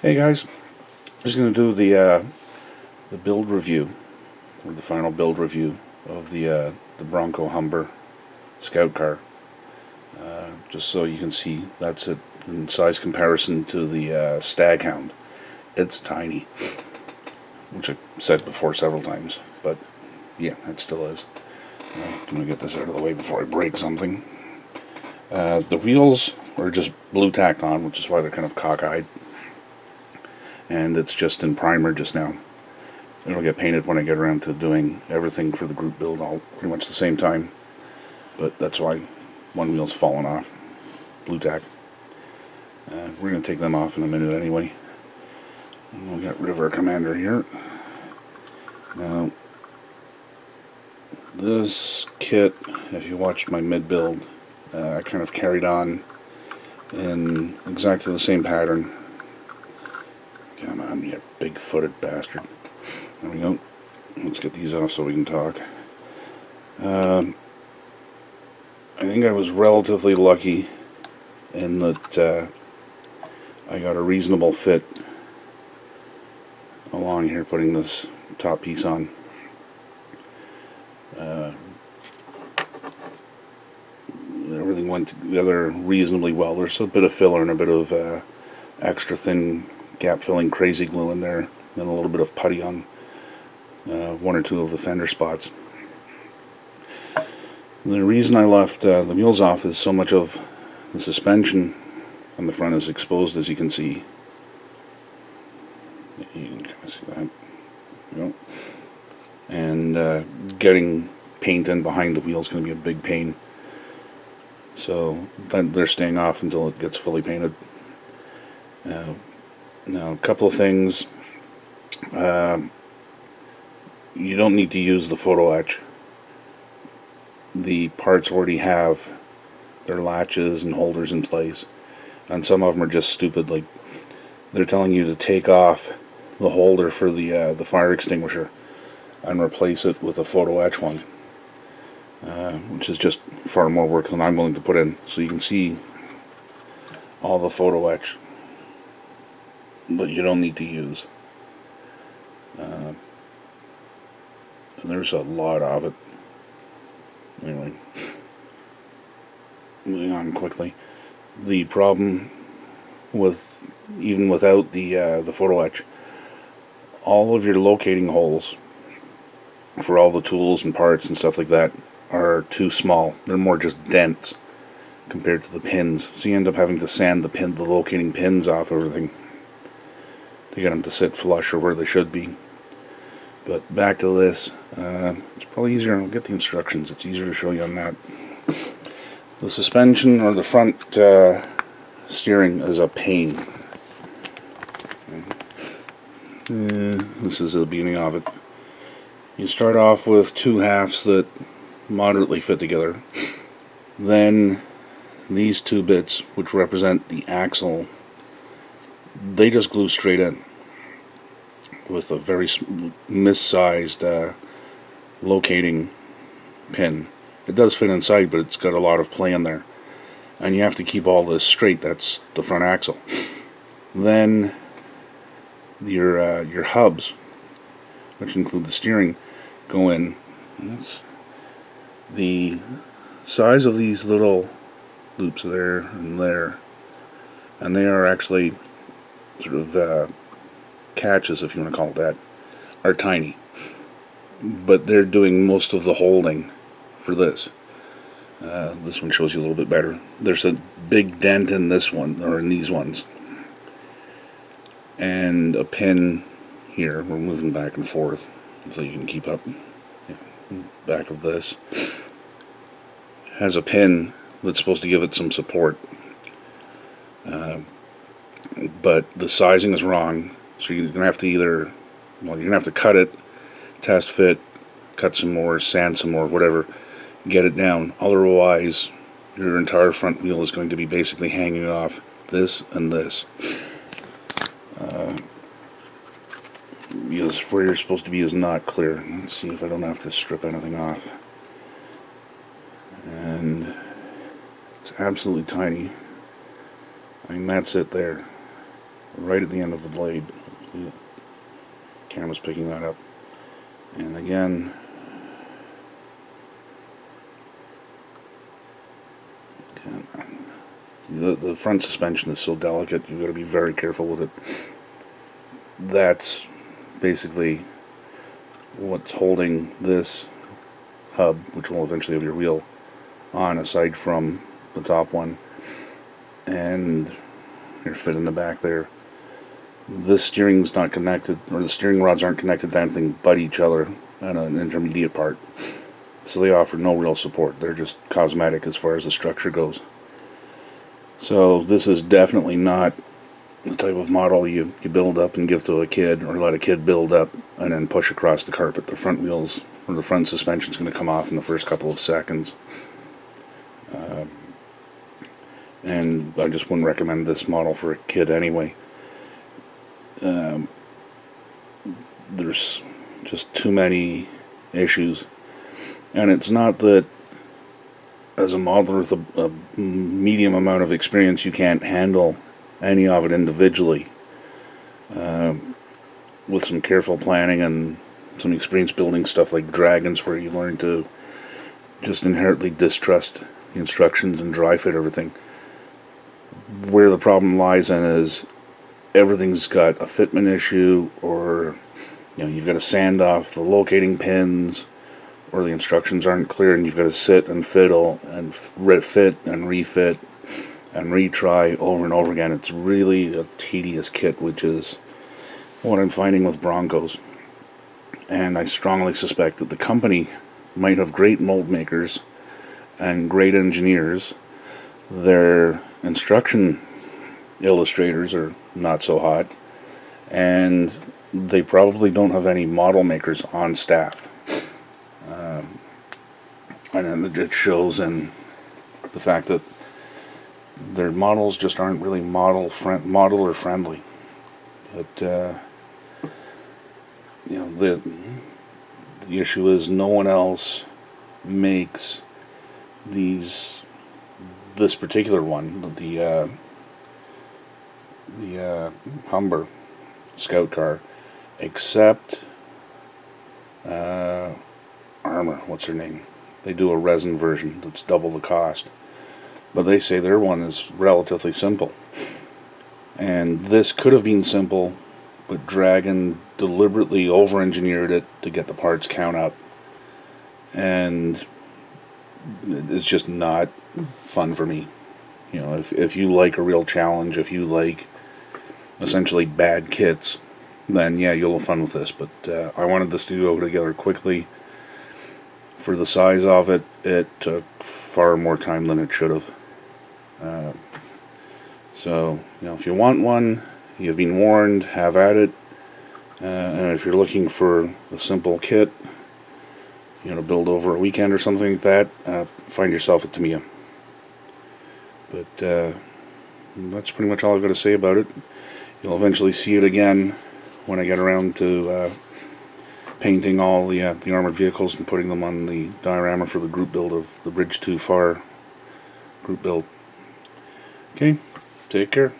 Hey guys, just going to do the build review, or the final build review of the Bronco Humber Scout car. Just so you can see, that's it in size comparison to the Staghound. It's tiny, which I've said before several times, but yeah, it still is. I'm going to get this out of the way before I break something. The wheels are just blue tacked on, which is why they're kind of cockeyed. And it's just in primer just now. It'll get painted when I get around to doing everything for the group build all pretty much the same time. But that's why one wheel's fallen off. Blue tack. We're going to take them off in a minute anyway. And we got River Commander here. Now, this kit, if you watched my mid-build, I kind of carried on in exactly the same pattern. Come on, you big-footed bastard. There we go. Let's get these off so we can talk. I think I was relatively lucky in that I got a reasonable fit along here putting this top piece on. Everything went together reasonably well. There's a bit of filler and a bit of extra thin gap-filling crazy glue in there, and a little bit of putty on one or two of the fender spots. The reason I left the wheels off is so much of the suspension on the front is exposed, as you can see. You can kind of see that. There you go. And getting paint in behind the wheel is going to be a big pain. So they're staying off until it gets fully painted. Now, a couple of things. You don't need to use the photo etch. The parts already have their latches and holders in place, and some of them are just stupid. Like, they're telling you to take off the holder for the fire extinguisher and replace it with a photo etch one, which is just far more work than I'm willing to put in. So you can see all the photo etch that you don't need to use. And there's a lot of it. Anyway, moving on quickly. The problem with, even without the photo etch, all of your locating holes for all the tools and parts and stuff like that are too small. They're more just dents compared to the pins. So you end up having to sand the locating pins off everything to get them to sit flush or where they should be. But back to this, it's probably easier. I'll get the instructions. It's easier to show you on that. The suspension, or the front steering, is a pain. This is the beginning of it. You start off with two halves that moderately fit together. Then these two bits, which represent the axle, they just glue straight in with a very missized locating pin. It does fit inside, but it's got a lot of play in there, and you have to keep all this straight. That's the front axle. Then your hubs, which include the steering, go in. That's the size of these little loops there and there, and they are actually sort of catches, if you want to call it that, are tiny, but they're doing most of the holding for this. This one shows you a little bit better. There's a big dent in this one, or in these ones, and a pin here. We're moving back and forth so you can keep up. Back of this has a pin that's supposed to give it some support, but the sizing is wrong. So you're gonna have to you're gonna have to cut it, test fit, cut some more, sand some more, whatever, get it down. Otherwise, your entire front wheel is going to be basically hanging off this and this. Because where you're supposed to be is not clear. Let's see if I don't have to strip anything off. And it's absolutely tiny. I mean, that's it there. right at the end of the blade. The camera's picking that up. And again, the front suspension is so delicate, you've got to be very careful with it. That's basically what's holding this hub, which will eventually have your wheel on, aside from the top one and your fit in the back there. This steering's not connected, or the steering rods aren't connected to anything but each other and an intermediate part, so they offer no real support. They're just cosmetic as far as the structure goes. So this is definitely not the type of model you build up and give to a kid, or let a kid build up and then push across the carpet. The front wheels, or the front suspension, is going to come off in the first couple of seconds. And I just wouldn't recommend this model for a kid anyway. There's just too many issues. And it's not that as a modeler with a medium amount of experience you can't handle any of it individually. With some careful planning and some experience building stuff like Dragons, where you learn to just inherently distrust the instructions and dry fit everything. Where the problem lies in is everything's got a fitment issue, or you've got to sand off the locating pins, or the instructions aren't clear and you've got to sit and fiddle and fit and refit and retry over and over again. It's really a tedious kit, which is what I'm finding with Broncos. And I strongly suspect that the company might have great mold makers and great engineers. Their instruction illustrators are not so hot, and they probably don't have any model makers on staff. And it shows in the fact that their models just aren't really modeler friendly. But the issue is no one else makes this particular one, the Humber Scout car, except Armor. What's her name? They do a resin version that's double the cost, but they say their one is relatively simple. And this could have been simple, but Dragon deliberately over-engineered it to get the parts count up, and it's just not fun for me. If you like a real challenge, if you like essentially bad kits, then yeah, you'll have fun with this. But I wanted this to go together quickly. For the size of it, it took far more time than it should have. So, if you want one, you've been warned, have at it. And if you're looking for a simple kit, to build over a weekend or something like that, find yourself a Tamiya. But that's pretty much all I've got to say about it. You'll eventually see it again when I get around to painting all the armored vehicles and putting them on the diorama for the group build of the Bridge Too Far group build. Okay, take care.